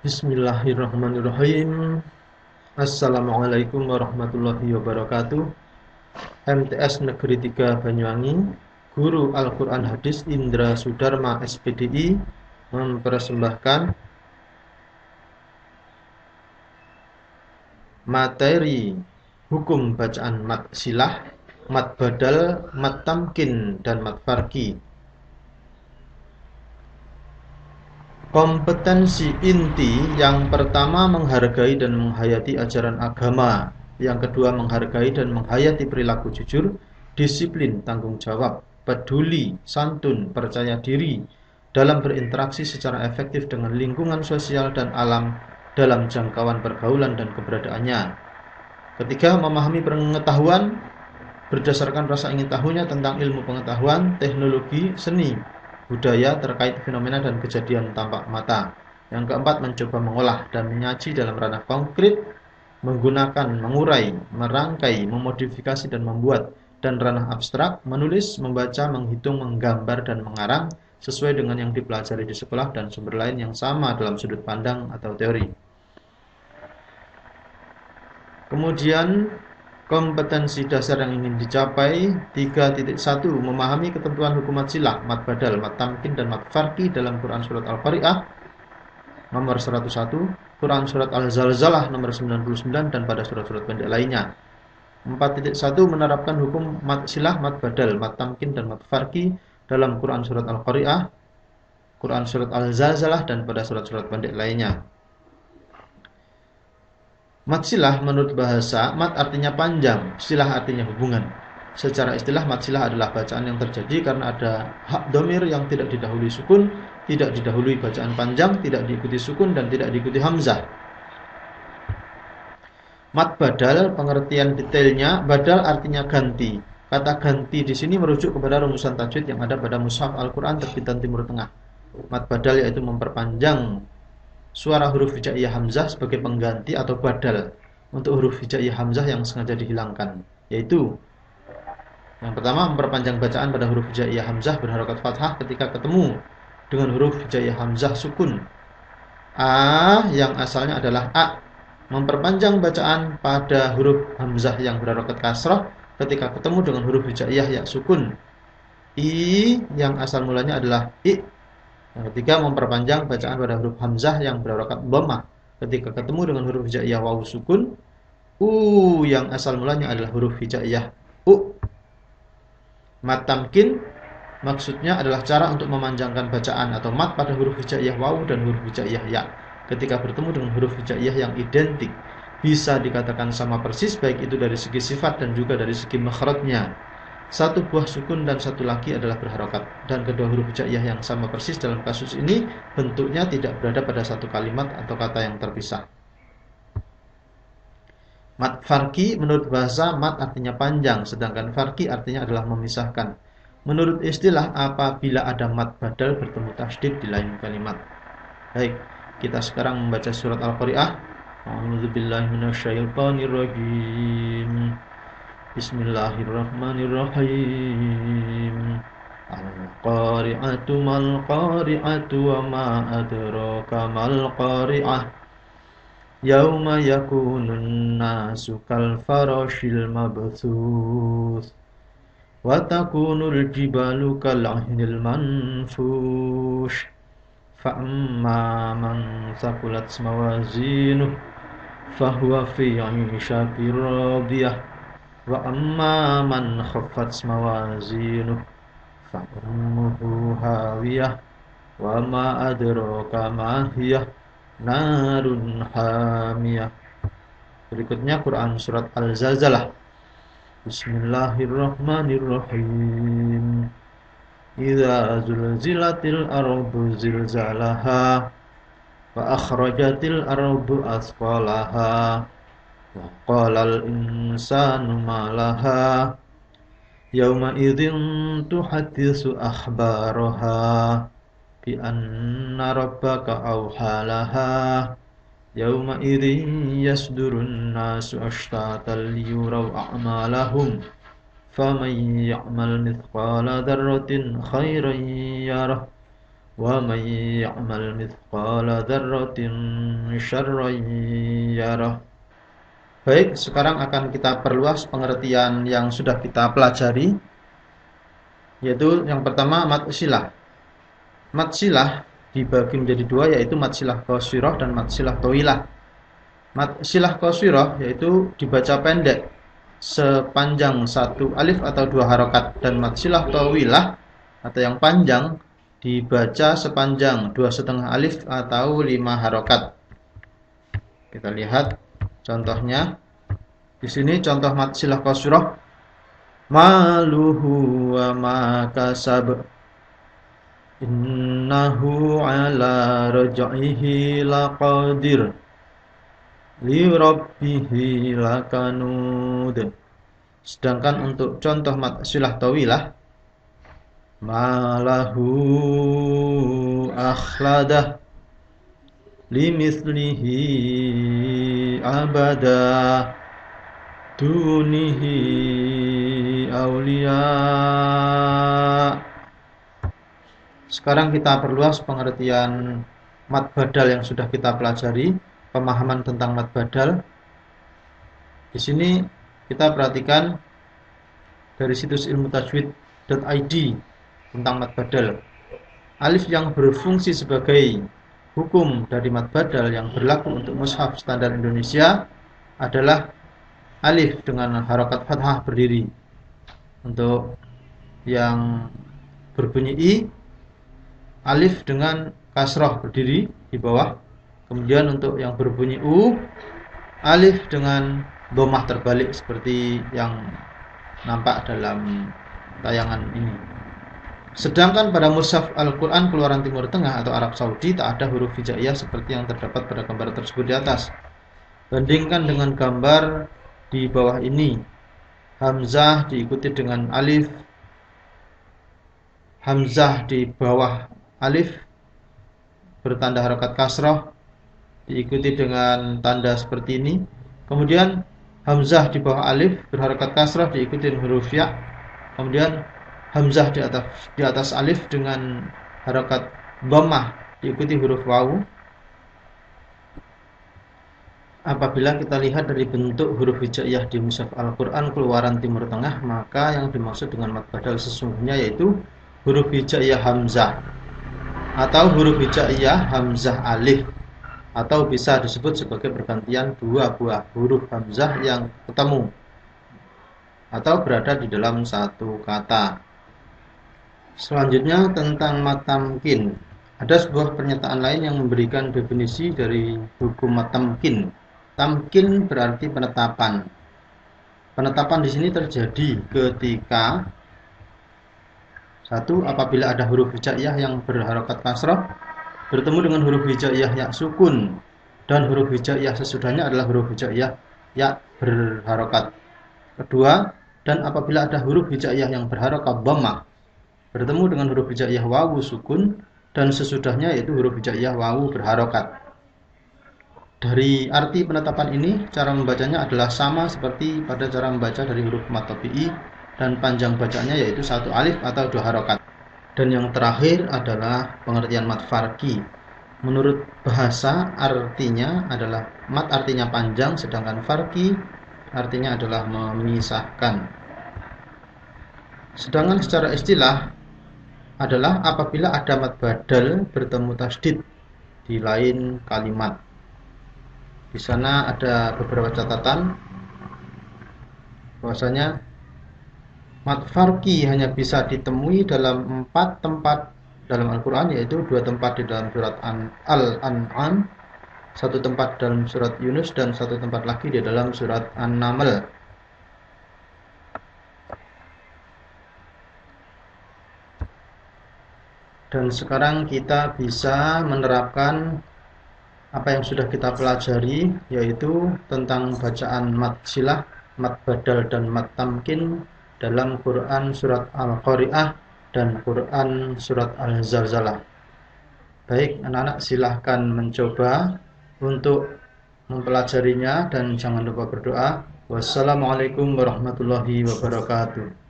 Bismillahirrahmanirrahim. Assalamualaikum warahmatullahi wabarakatuh. MTS Negeri 3 Banyuwangi, Guru Al-Quran Hadis Indra Sudarma SPDI mempersembahkan materi hukum bacaan mat silah, mat badal, mat tamkin, dan mat farqi. Kompetensi inti yang pertama menghargai dan menghayati ajaran agama, yang kedua menghargai dan menghayati perilaku jujur, disiplin, tanggung jawab, peduli, santun, percaya diri dalam berinteraksi secara efektif dengan lingkungan sosial dan alam dalam jangkauan pergaulan dan keberadaannya. Ketiga, memahami pengetahuan berdasarkan rasa ingin tahunya tentang ilmu pengetahuan, teknologi, seni, budaya terkait fenomena dan kejadian tampak mata. Yang keempat, mencoba mengolah dan menyaji dalam ranah konkret, menggunakan, mengurai, merangkai, memodifikasi dan membuat, dan ranah abstrak, menulis, membaca, menghitung, menggambar, dan mengarang sesuai dengan yang dipelajari di sekolah dan sumber lain yang sama dalam sudut pandang atau teori. Kemudian kompetensi dasar yang ingin dicapai 3.1 memahami ketentuan hukum mat silah, mat badal, mat tamkin, dan mat farqi dalam Quran Surat Al-Qari'ah nomor 101, Quran Surat Al-Zalzalah nomor 99, dan pada surat-surat pendek lainnya. 4.1 menerapkan hukum mat silah, mat badal, mat tamkin, dan mat farqi dalam Quran Surat Al-Qari'ah, Quran Surat Al-Zalzalah, dan pada surat-surat pendek lainnya. Mat silah menurut bahasa, mat artinya panjang, silah artinya hubungan. Secara istilah, mat silah adalah bacaan yang terjadi karena ada hak domir yang tidak didahului sukun, tidak didahului bacaan panjang, tidak diikuti sukun, dan tidak diikuti hamzah. Mat badal, pengertian detailnya, badal artinya ganti. Kata ganti di sini merujuk kepada rumusan tajwid yang ada pada mushaf Al-Quran terbitan Timur Tengah. Mat badal yaitu memperpanjang suara huruf hijaiyah hamzah sebagai pengganti atau badal untuk huruf hijaiyah hamzah yang sengaja dihilangkan, yaitu yang pertama, memperpanjang bacaan pada huruf hijaiyah hamzah berharokat fathah ketika ketemu dengan huruf hijaiyah hamzah sukun a yang asalnya adalah a, memperpanjang bacaan pada huruf hamzah yang berharokat kasrah ketika ketemu dengan huruf hijaiyah ya sukun i yang asal mulanya adalah i. Yang ketiga, memperpanjang bacaan pada huruf hamzah yang berharokat dhammah ketika ketemu dengan huruf hijaiyah wawu sukun u yang asal mulanya adalah huruf hijaiyah u. Mat tamkin maksudnya adalah cara untuk memanjangkan bacaan atau mat pada huruf hijaiyah wawu dan huruf hijaiyah ya ketika bertemu dengan huruf hijaiyah yang identik, bisa dikatakan sama persis baik itu dari segi sifat dan juga dari segi makhrajnya. Satu buah sukun dan satu lagi adalah berharokat, dan kedua huruf hijaiyah yang sama persis dalam kasus ini bentuknya tidak berada pada satu kalimat atau kata yang terpisah. Mat farqi menurut bahasa, mat artinya panjang, sedangkan farqi artinya adalah memisahkan. Menurut istilah, apabila ada mat badal bertemu tasydid di lain kalimat. Baik, kita sekarang membaca surat Al-Qari'ah. A'udzubillahi minasyaitonirrajim. Bismillahirrahmanirrahim. Al-qari'atu mal-qari'atu wa ma adraka mal-qari'ah. Yauma yakunun nasu kal farashil mabthuth wa takunul jibalu kal ahnil manfush. Fa amma man thaqulat mawazinuhu fahuwa fi 'ishatin radiyah wa amma man khaffat mawazinuhu fa ummuhu hawiyah wa ma adraka ma hiya narun hamiyah. Berikutnya Quran Surat Al-Zalzalah. Bismillahirrahmanirrahim. Idza zulzilatil ardu zilzalaha wa akhrajatil ardu athqalaha wa qalal insanu ma laha yauma idzin tuhadditsu akhbaraha bi anna rabbaka awhalaha yauma idzin yasdurun nasu ashtatan liyuraw a'malahum faman ya'mal mithqala dzarratin khairan yarah wa may ya'mal mithqala dzarratin syarran yarah. Baik, sekarang akan kita perluas pengertian yang sudah kita pelajari, yaitu yang pertama mad silah. Mad silah dibagi menjadi dua, yaitu mad silah qashirah dan mad silah thawilah. Mad silah qashirah yaitu dibaca pendek sepanjang satu alif atau dua harokat, dan mad silah thawilah atau yang panjang dibaca sepanjang 2,5 alif atau 5 harokat. Kita lihat contohnya. Di sini contoh mad silah qashirah, maluhu wa ma kasab innahu ala raj'ihi laqadir li rabbihi lakanud. Sedangkan untuk contoh mad silah tawilah, malahu akhladah limithlihi abada dunihi awliya. Sekarang kita perluas pengertian mad badal yang sudah kita pelajari, pemahaman tentang mad badal. Di sini kita perhatikan dari situs ilmutajwid.id tentang mad badal. Alif yang berfungsi sebagai hukum dari mad badal yang berlaku untuk mushaf standar Indonesia adalah alif dengan harokat fathah berdiri. Untuk yang berbunyi i, alif dengan kasroh berdiri di bawah. Kemudian untuk yang berbunyi u, alif dengan dhammah terbalik seperti yang nampak dalam tayangan ini. Sedangkan pada mushaf Al-Quran keluaran Timur Tengah atau Arab Saudi tak ada huruf hijaiyah seperti yang terdapat pada gambar tersebut di atas. Bandingkan dengan gambar di bawah ini. Hamzah diikuti dengan alif, hamzah di bawah alif bertanda harokat kasroh diikuti dengan tanda seperti ini. Kemudian hamzah di bawah alif berharokat kasroh diikuti dengan huruf ya. Kemudian hamzah di atas alif dengan harokat dhammah diikuti huruf wawu. Apabila kita lihat dari bentuk huruf hijaiyah di mushaf Al-Quran keluaran Timur Tengah, maka yang dimaksud dengan mad badal sesungguhnya yaitu huruf hijaiyah hamzah atau huruf hijaiyah hamzah alif, atau bisa disebut sebagai pergantian dua buah huruf hamzah yang ketemu atau berada di dalam satu kata. Selanjutnya tentang mad tamkin. Ada sebuah pernyataan lain yang memberikan definisi dari hukum mad tamkin. Tamkin berarti penetapan. Penetapan di sini terjadi ketika satu, apabila ada huruf hijaiyah yang berharokat kasroh bertemu dengan huruf hijaiyah ya sukun, dan huruf hijaiyah sesudahnya adalah huruf hijaiyah ya berharokat. Kedua, dan apabila ada huruf hijaiyah yang berharokat dhammah bertemu dengan huruf hijaiyah wawu sukun, dan sesudahnya yaitu huruf hijaiyah wawu berharokat. Dari arti penetapan ini, cara membacanya adalah sama seperti pada cara membaca dari huruf mad tabi'i, dan panjang bacanya yaitu satu alif atau dua harokat. Dan yang terakhir adalah pengertian mad farqi. Menurut bahasa artinya adalah mad artinya panjang, sedangkan farqi artinya adalah memisahkan. Sedangkan secara istilah adalah apabila ada mad badal bertemu tasdid di lain kalimat. Di sana ada beberapa catatan bahwasanya mad farqi hanya bisa ditemui dalam 4 tempat dalam Al-Quran, yaitu 2 tempat di dalam surat Al-An'am, 1 tempat dalam surat Yunus, dan 1 tempat lagi di dalam surat An-Naml. Dan sekarang kita bisa menerapkan apa yang sudah kita pelajari, yaitu tentang bacaan mad silah, mad badal, dan mad tamkin dalam Quran surat Al-Qari'ah dan Quran surat Al-Zalzalah. Baik, anak-anak silahkan mencoba untuk mempelajarinya dan jangan lupa berdoa. Wassalamualaikum warahmatullahi wabarakatuh.